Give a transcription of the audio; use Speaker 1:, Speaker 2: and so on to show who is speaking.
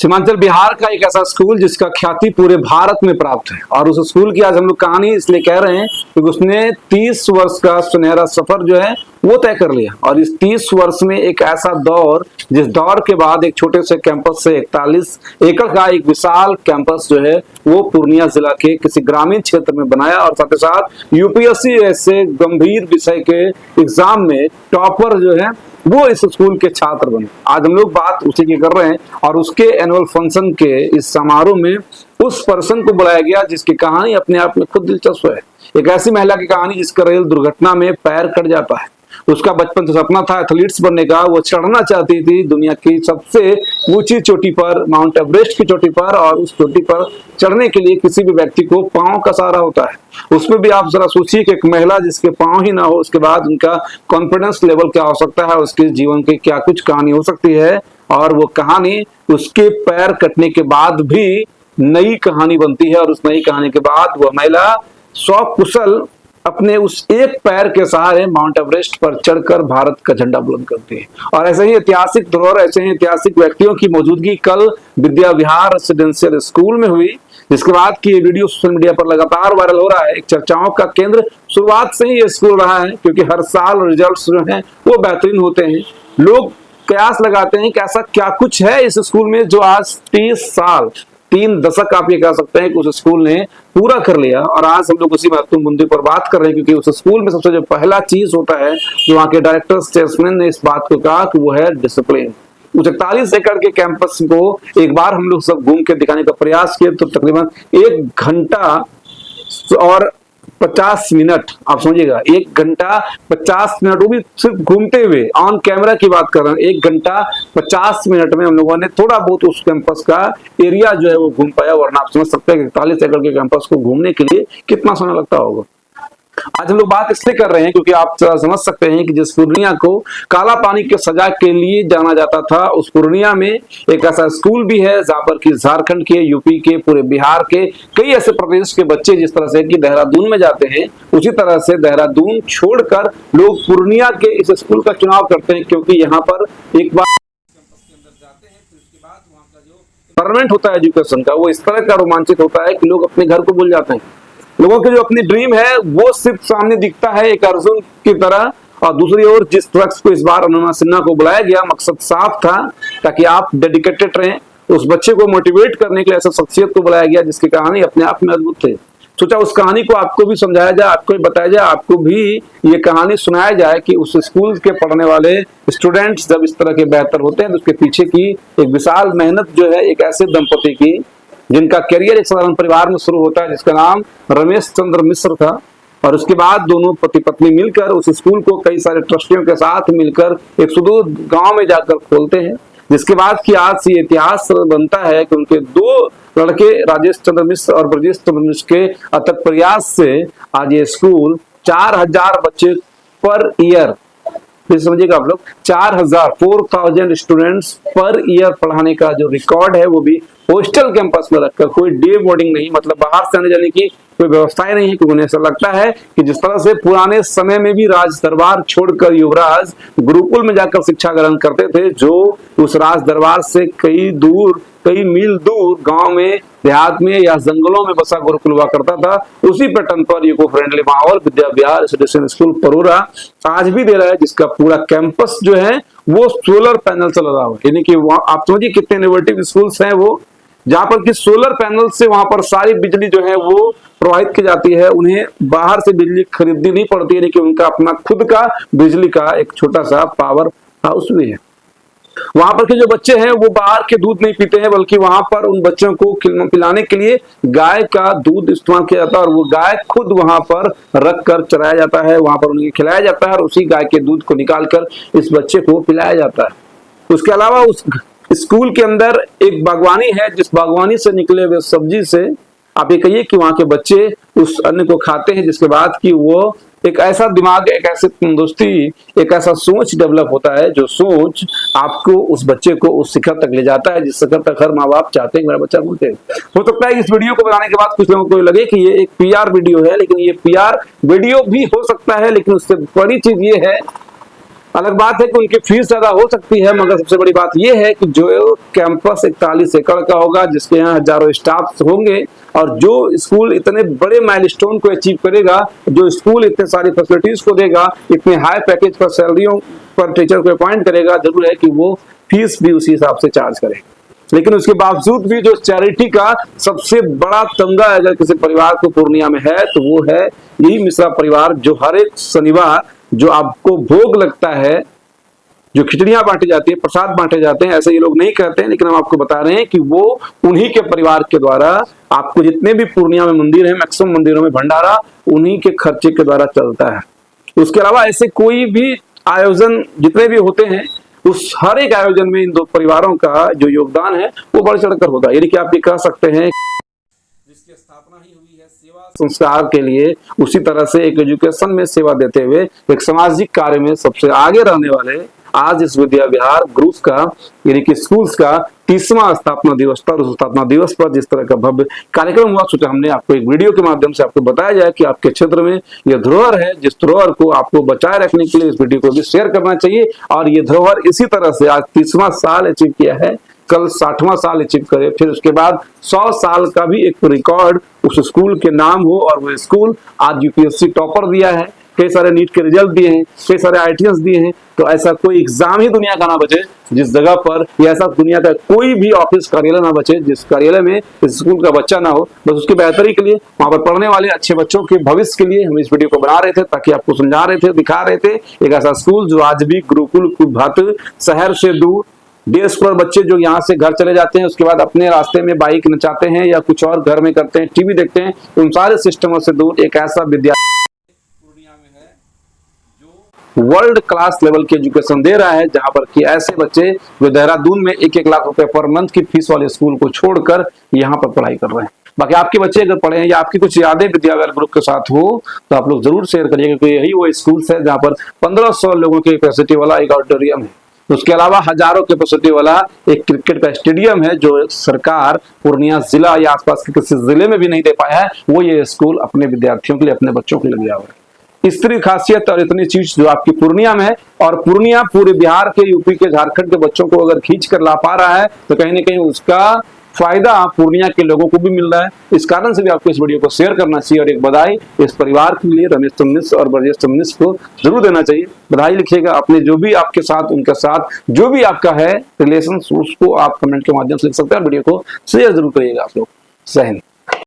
Speaker 1: सीमांचल बिहार का एक ऐसा स्कूल जिसका ख्याति पूरे भारत में प्राप्त है और उस स्कूल की आज हम लोग कहानी इसलिए कह रहे हैं क्योंकि उसने 30 वर्ष का सुनहरा सफर जो है वो तय कर लिया। और इस 30 वर्ष में एक ऐसा दौर जिस दौर के बाद एक छोटे से कैंपस से 41 एकड़ का एक विशाल कैंपस जो है वो पूर्णिया जिला के किसी ग्रामीण क्षेत्र में बनाया और साथ ही साथ यूपीएससी ऐसे गंभीर विषय के एग्जाम में टॉपर जो है वो इस स्कूल के छात्र बने। आज हम लोग बात उसी की कर रहे हैं और उसके एनुअल फंक्शन के इस समारोह में उस पर्सन को बुलाया गया जिसकी कहानी अपने आप में खुद दिलचस्प है। एक ऐसी महिला की कहानी जिसका रेल दुर्घटना में पैर कट जाता है। उसका बचपन से सपना था एथलीट्स बनने का। वो चढ़ना चाहती थी दुनिया की सबसे ऊंची चोटी पर, माउंट एवरेस्ट की चोटी पर, और उस चोटी पर चढ़ने के लिए किसी भी व्यक्ति को पांव का सहारा होता है। उसमें भी आप जरा सोचिए कि एक महिला जिसके पांव ही ना हो उसके बाद उनका कॉन्फिडेंस लेवल क्या हो सकता है, उसके जीवन की क्या कुछ कहानी हो सकती है। और वो कहानी उसके पैर कटने के बाद भी नई कहानी बनती है और उस नई कहानी के बाद वह महिला सकुशल अपने उस एक पैर के सहारे माउंट एवरेस्ट पर चढ़कर भारत का झंडा बुलंद करती है। और ऐसे ही ऐतिहासिक धरोहर, ऐसे ही ऐतिहासिक व्यक्तियों की मौजूदगी कल विद्या विहार रेसिडेंशियल स्कूल में हुई, जिसके बाद की ये वीडियो सोशल मीडिया पर लगातार वायरल हो रहा है। एक चर्चाओं का केंद्र शुरुआत से ही ये स्कूल रहा है क्योंकि हर साल रिजल्ट्स जो हैं वो बेहतरीन होते हैं। लोग कयास लगाते हैं कि ऐसा क्या कुछ है इस स्कूल में जो आज 30 साल 3 दशक आप ये कह सकते हैं कि उस स्कूल ने पूरा कर लिया। और आज हम लोग उसी महत्वपूर्ण मुद्दे पर बात कर रहे हैं क्योंकि उस स्कूल में सबसे जो पहला चीज होता है जो वहाँ के डायरेक्टर्स चेयरमैन ने इस बात को कहा कि वो है डिसिप्लिन। उस 41 एकड़ के कैंपस को एक बार हम लोग सब घूम के दिखाने का प्रयास किए तो तकरीबन 1 घंटा और 50 मिनट, आप समझिएगा 1 घंटा 50 मिनट, वो भी सिर्फ घूमते हुए, ऑन कैमरा की बात कर रहे हैं। 1 घंटा 50 मिनट में हम लोगों ने थोड़ा बहुत उस कैंपस का एरिया जो है वो घूम पाया। वरना आप समझ सकते हैं कि 41 एकड़ के कैंपस को घूमने के लिए कितना समय लगता होगा। आज हम लोग बात इसलिए कर रहे हैं क्योंकि आप समझ सकते हैं कि जिस पूर्णिया को काला पानी के सजा के लिए जाना जाता था, उस पूर्णिया में एक ऐसा स्कूल भी है जहां पर कि झारखंड के, यूपी के, पूरे बिहार के कई ऐसे प्रदेश के बच्चे जिस तरह से कि देहरादून में जाते हैं, उसी तरह से देहरादून छोड़कर लोग पूर्णिया के इस स्कूल का चुनाव करते हैं क्योंकि यहाँ पर एक बार परमानेंट होता है एजुकेशन का, वो इस तरह का रोमांचित होता है कि लोग अपने घर को भूल जाते हैं। लोगों के जो अपनी ड्रीम है वो सिर्फ सामने दिखता है एक अर्जुन की तरह। और दूसरी ओर जिस शख्स को इस बार अनुमा सिन्हा को बुलाया गया, मकसद साफ था ताकि आप डेडिकेटेड रहें। उस बच्चे को मोटिवेट करने के लिए ऐसा शख्सियत को बुलाया गया जिसकी कहानी अपने आप में अद्भुत है। सोचा उस कहानी को आपको भी समझाया जाए, आपको भी बताया जाए, आपको भी ये कहानी सुनाया जाए कि उस स्कूल के पढ़ने वाले स्टूडेंट्स जब इस तरह के बेहतर होते हैं तो उसके पीछे की एक विशाल मेहनत जो है एक ऐसे दंपति की जिनका करियर एक साधारण परिवार में शुरू होता है जिसका नाम रमेश चंद्र मिश्र था। और उसके बाद दोनों पति पत्नी मिलकर उस स्कूल को कई सारे ट्रस्टियों के साथ मिलकर एक सुदूर गांव में जाकर खोलते हैं, जिसके बाद की आज ये इतिहास बनता है कि उनके 2 लड़के राजेश चंद्र मिश्र और ब्रजेश चंद्र मिश्र के अथक प्रयास से आज ये स्कूल 4000 बच्चे पर ईयर, समझिएगा आप लोग, 4000 स्टूडेंट्स पर ईयर पढ़ाने का जो रिकॉर्ड है वो भी हॉस्टल कैंपस में रखकर, कोई डे बोर्डिंग नहीं, मतलब बाहर से आने जाने की कोई व्यवस्थाएं नहीं है। क्योंकि उन्हें ऐसा लगता है कि जिस तरह से पुराने समय में भी राज दरबार छोड़कर युवराज गुरुकुल में जाकर शिक्षा ग्रहण करते थे, जो उस राज दरबार से कई मील दूर गांव में, देहात में या जंगलों में बसा गुरुकुल हुआ करता था, उसी पैटर्न पर इको फ्रेंडली माहौल विद्या विहार रेसिडेंशियल स्कूल परोरा आज भी दे रहा है, जिसका पूरा कैंपस जो है वो सोलर पैनल से लगा हुआ है। यानी कि आप समझिए कितने इनोवेटिव स्कूल्स हैं वो, जहां पर कि सोलर पैनल से वहां पर सारी बिजली जो है वो प्रोवाइड की जाती है। उन्हें बाहर से बिजली खरीदनी नहीं पड़ती है, लेकिन उनका अपना खुद का बिजली का एक छोटा सा पावर हाउस भी है। वहां पर के जो बच्चे हैं वो बाहर के दूध नहीं पीते हैं, बल्कि वहां पर उन बच्चों को पिलाने के लिए गाय का दूध इस्तेमाल किया जाता है और वो गाय खुद वहां पर रख कर चराया जाता है, वहां पर उन्हें खिलाया जाता है और उसी गाय के दूध को निकाल कर इस बच्चे को पिलाया जाता है। उसके अलावा उस स्कूल के अंदर एक बागवानी है, जिस बागवानी से निकले हुए सब्जी से आप ये कहिए कि वहां के बच्चे उस अन्न को खाते हैं, जिसके बाद कि वो एक ऐसा दिमाग, एक ऐसे तंदुरुस्ती, एक ऐसा सोच डेवलप होता है जो सोच आपको उस बच्चे को उस शिखर तक ले जाता है जिस शिखर तक हर माँ बाप चाहते हैं मेरा बच्चा पहुंचे। हो सकता है इस वीडियो को बनाने के बाद कुछ लोगों को लगे कि ये एक PR वीडियो है, लेकिन ये PR वीडियो भी हो सकता है, लेकिन उससे बड़ी चीज ये है अलग बात है कि उनकी फीस ज्यादा हो सकती है, मगर सबसे बड़ी बात यह है कि जो कैंपस 41 एकड़ का होगा, जिसके यहाँ हजारों स्टाफ होंगे, और जो स्कूल इतने बड़े माइलस्टोन को अचीव करेगा, जो स्कूल इतने सारी फैसिलिटीज को देगा, इतने हाई पैकेज पर सैलरियों पर टीचर को अपॉइंट करेगा, जरूर है कि वो फीस भी उसी हिसाब से चार्ज करे। लेकिन उसके बावजूद भी जो चैरिटी का सबसे बड़ा तमगा अगर किसी परिवार को पूर्णिया में है तो वो है यही मिश्रा परिवार, जो हर एक शनिवार जो आपको भोग लगता है, जो खिचड़ियां बांटी जाती है, प्रसाद बांटे जाते हैं, ऐसे ये लोग नहीं कहते हैं, लेकिन हम आपको बता रहे हैं कि वो उन्हीं के परिवार के द्वारा, आपको जितने भी पूर्णिया में मंदिर है, मैक्सिमम मंदिरों में भंडारा उन्हीं के खर्चे के द्वारा चलता है। उसके अलावा ऐसे कोई भी आयोजन जितने भी होते हैं, उस हर एक आयोजन में इन दो परिवारों का जो योगदान है वो बढ़ चढ़कर होता है। यानी कि आप ये कह सकते हैं जिसकी स्थापना ही हुई है सेवा संस्कार के लिए, उसी तरह से एक एजुकेशन में सेवा देते हुए एक सामाजिक कार्य में सबसे आगे रहने वाले आज इस विद्या विहार ग्रुप का यानी कि स्कूल्स का 30वां स्थापना दिवस पर, उस स्थापना दिवस पर जिस तरह का भव्य कार्यक्रम हुआ, सोचा हमने आपको एक वीडियो के माध्यम से आपको बताया जाए कि आपके क्षेत्र में यह धरोहर है, जिस धरोहर को आपको बचाए रखने के लिए इस वीडियो को भी शेयर करना चाहिए। और ये धरोहर इसी तरह से आज 30वां साल अचीव किया है, कल 60वां साल अचीव करे, फिर उसके बाद 100 साल का भी एक रिकॉर्ड उस स्कूल के नाम हो, और वो स्कूल आज यूपीएससी टॉपर दिया है, कई सारे नीट के रिजल्ट दिए हैं, कई सारे आईटीएस दिए हैं। तो ऐसा कोई एग्जाम ही दुनिया का ना बचे जिस जगह पर, या ऐसा दुनिया का कोई भी ऑफिस कार्यालय ना बचे जिस कार्यालय में इस स्कूल का बच्चा ना हो। बस उसकी बेहतरी के लिए, वहां पर पढ़ने वाले अच्छे बच्चों के भविष्य के लिए हम इस वीडियो को बना रहे थे, ताकि आपको समझा रहे थे, दिखा रहे थे एक ऐसा स्कूल जो आज भी गुरुकुल कुभात शहर से दूर, 150 करोड़ बच्चे जो यहाँ से घर चले जाते हैं, उसके बाद अपने रास्ते में बाइक नचाते हैं या कुछ और घर में करते हैं, टीवी देखते हैं, उन सारे सिस्टमों से दूर एक ऐसा विद्यालय पूर्णिया में है जो वर्ल्ड क्लास लेवल की एजुकेशन दे रहा है, जहां पर कि ऐसे बच्चे जो देहरादून में 1-1 लाख रुपए पर मंथ की फीस वाले स्कूल को छोड़कर यहाँ पर पढ़ाई कर रहे हैं। बाकी आपके बच्चे अगर पढ़े हैं या आपकी कुछ यादें विद्या विहार ग्रुप के साथ हो तो आप लोग जरूर शेयर करिए, क्योंकि यही वो स्कूल है जहाँ पर 1500 लोगों की कैपेसिटी वाला एक ऑडिटोरियम है। उसके अलावा हजारों कैपेसिटी वाला एक क्रिकेट का स्टेडियम है, जो सरकार पूर्णिया जिला या आसपास के किसी जिले में भी नहीं दे पाया है, वो ये स्कूल अपने विद्यार्थियों के लिए, अपने बच्चों के लिए दिया हुआ है। इतनी खासियत और इतनी चीज जो आपकी पूर्णिया में है, और पूर्णिया पूरे बिहार के, यूपी के, झारखंड के बच्चों को अगर खींच कर ला पा रहा है तो कहीं ना कहीं उसका फायदा पूर्णिया के लोगों को भी मिल रहा है। इस कारण से भी आपको इस वीडियो को शेयर करना चाहिए, और एक बधाई इस परिवार के लिए रमेश तुमनिस और ब्रजेश तुमनिस को जरूर देना चाहिए। बधाई लिखिएगा अपने जो भी आपके साथ, उनके साथ जो भी आपका है रिलेशन, उसको आप कमेंट के माध्यम से लिख सकते हैं, और वीडियो को शेयर जरूर करिएगा आप लोग। जय हिंद।